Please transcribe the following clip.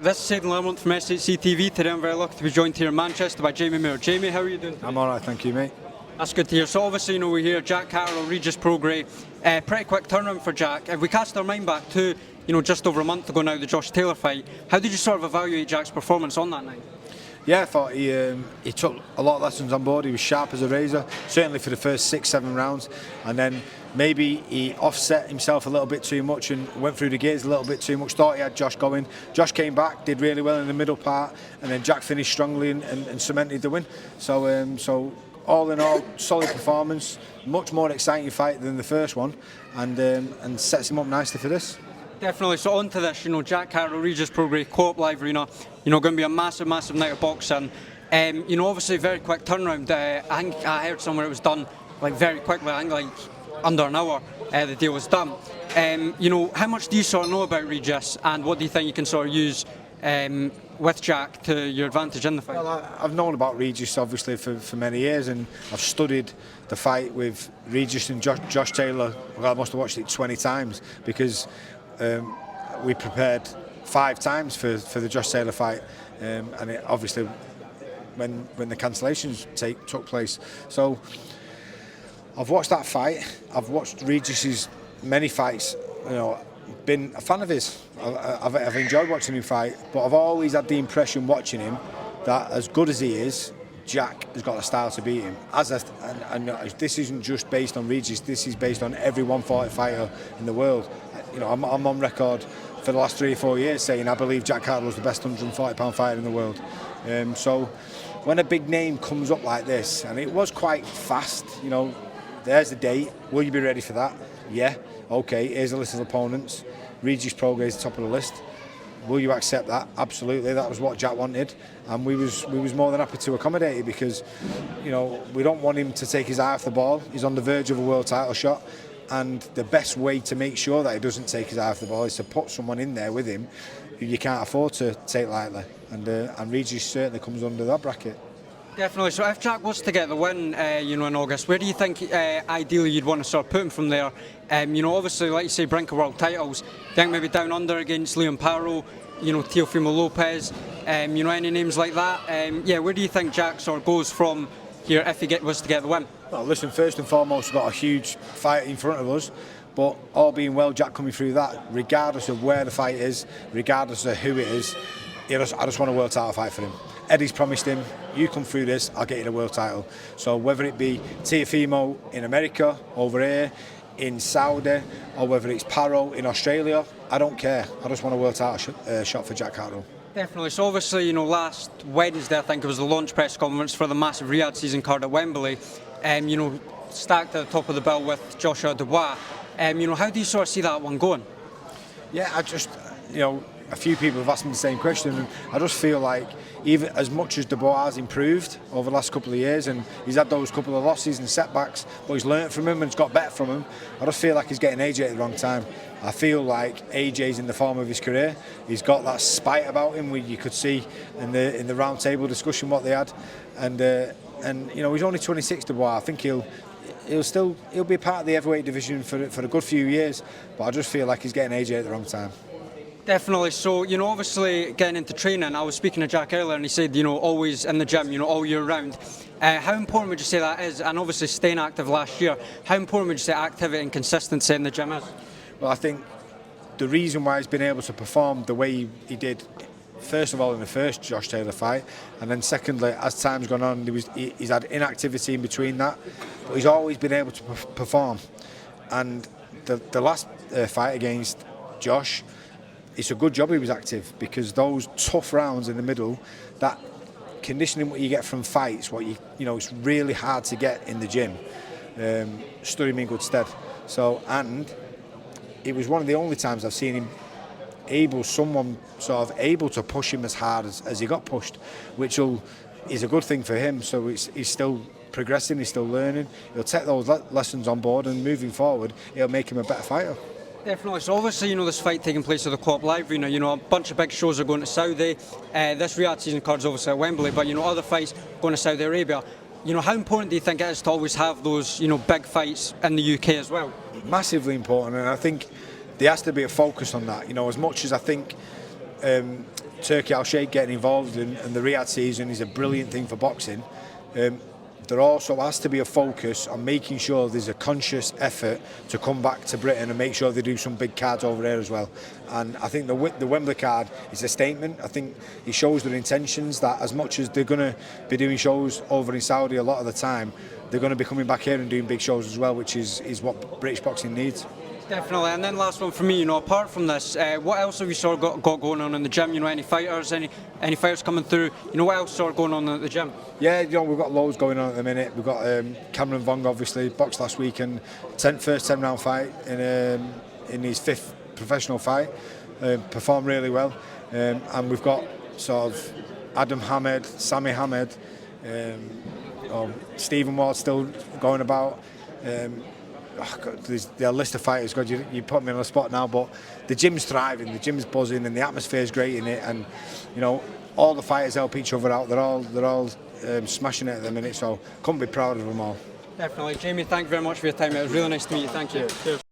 This is Hayden from SHC TV. Today I'm very lucky to be joined here in Manchester by Jamie Moore. Jamie, how are you doing today? I'm alright, thank you, mate. That's good to hear. So obviously, we're here, Jack Catterall, Regis, Prograis. Pretty quick turnaround for Jack. If we cast our mind back to, just over a month ago now, the Josh Taylor fight, how did you sort of evaluate Jack's performance on that night? Yeah, I thought he took a lot of lessons on board. He was sharp as a razor, certainly for the first 6-7 rounds, and then maybe he offset himself a little bit too much and went through the gears a little bit too much. Thought he had Josh going. Josh came back, did really well in the middle part, and then Jack finished strongly and cemented the win. So all in all, solid performance, much more exciting fight than the first one, and sets him up nicely for this. Definitely. So on to this, Jack Catterall, Regis, Prograis, Co-op Live Arena, going to be a massive night of boxing. Obviously very quick turnaround. I think I heard somewhere it was done very quickly. I think under an hour the deal was done. How much do you sort of know about Regis, and what do you think you can sort of use with Jack to your advantage in the fight? Well, I've known about Regis obviously for many years, and I've studied the fight with Regis and Josh Taylor. Well, I must have watched it 20 times because we prepared 5 times for the Josh Taylor fight, and it obviously when the cancellations took place. So I've watched that fight. I've watched Regis's many fights. Been a fan of his. I've enjoyed watching him fight, but I've always had the impression watching him that as good as he is, Jack has got a style to beat him. And this isn't just based on Regis. This is based on every 140 fighter in the world. I'm on record for the last 3 or 4 years saying I believe Jack Catterall is the best 140-pound fighter in the world. So when a big name comes up like this, and it was quite fast, there's the date. Will you be ready for that? Yeah. Okay. Here's a list of opponents. Regis, Prograis is top of the list. Will you accept that? Absolutely. That was what Jack wanted, and we was more than happy to accommodate it because, we don't want him to take his eye off the ball. He's on the verge of a world title shot, and the best way to make sure that he doesn't take his eye off the ball is to put someone in there with him who you can't afford to take lightly, and Regis certainly comes under that bracket. Definitely. So if Jack was to get the win, in August, where do you think ideally you'd want to sort of put him from there? Obviously, like you say, brink of world titles. Do you think maybe down under against Liam Parrow, Teofimo Lopez, any names like that? Where do you think Jack sort of goes from here if he was to get the win? Well, listen, first and foremost, we've got a huge fight in front of us, but all being well, Jack coming through that, regardless of where the fight is, regardless of who it is, I just want a world title fight for him. Eddie's promised him, you come through this, I'll get you the world title. So whether it be Teofimo in America, over here, in Saudi, or whether it's Parrow in Australia, I don't care. I just want a world title shot for Jack Catterall. Definitely. So obviously, last Wednesday, I think it was the launch press conference for the massive Riyadh season card at Wembley. Stacked at the top of the bill with Joshua Dubois. How do you sort of see that one going? Yeah, I just, a few people have asked me the same question, and I just feel like even as much as Dubois has improved over the last couple of years, and he's had those couple of losses and setbacks, but he's learnt from them and he's got better from them, I just feel like he's getting AJ at the wrong time. I feel like AJ's in the form of his career. He's got that spite about him, where you could see in the round table discussion what they had, and he's only 26, Dubois. I think he'll be a part of the heavyweight division for a good few years, but I just feel like he's getting AJ at the wrong time. Definitely. So, obviously getting into training, I was speaking to Jack earlier and he said, always in the gym, all year round. How important would you say that is? And obviously staying active last year, how important would you say activity and consistency in the gym is? Well, I think the reason why he's been able to perform the way he did, first of all in the first Josh Taylor fight, and then secondly, as time's gone on, he's had inactivity in between that, but he's always been able to perform. And the last fight against Josh, it's a good job he was active, because those tough rounds in the middle, that conditioning what you get from fights, it's really hard to get in the gym, stood him in good stead. So, and it was one of the only times I've seen him someone able to push him as hard as he got pushed, which is a good thing for him. So he's still progressing, he's still learning. He'll take those lessons on board, and moving forward, it'll make him a better fighter. Definitely. So obviously, this fight taking place at the Co-op Live Arena, a bunch of big shows are going to Saudi. This Riyadh season card is obviously at Wembley, but other fights going to Saudi Arabia. How important do you think it is to always have those, big fights in the UK as well? Massively important, and I think there has to be a focus on that. As much as I think Turkey Al Sheikh getting involved and the Riyadh season is a brilliant thing for boxing. There also has to be a focus on making sure there's a conscious effort to come back to Britain and make sure they do some big cards over there as well. And I think the Wembley card is a statement. I think it shows their intentions that as much as they're going to be doing shows over in Saudi a lot of the time, they're going to be coming back here and doing big shows as well, which is what British boxing needs. Definitely, and then last one for me, apart from this, what else have you sort of got going on in the gym? Any fighters, any fighters coming through? What else sort of going on at the gym? Yeah, we've got loads going on at the minute. We've got Cameron Vong, obviously, boxed last week and first 10-round fight in his 5th professional fight. Performed really well. And we've got sort of Adam Hamed, Sami Hamed, Stephen Ward still going about. There's the list of fighters. God, you put me on the spot now, but the gym's thriving, the gym's buzzing, and the atmosphere's great in it. And all the fighters help each other out. They're all smashing it at the minute. So couldn't be proud of them all. Definitely, Jamie. Thank you very much for your time. It was really nice to meet you. Thank you. Cheers.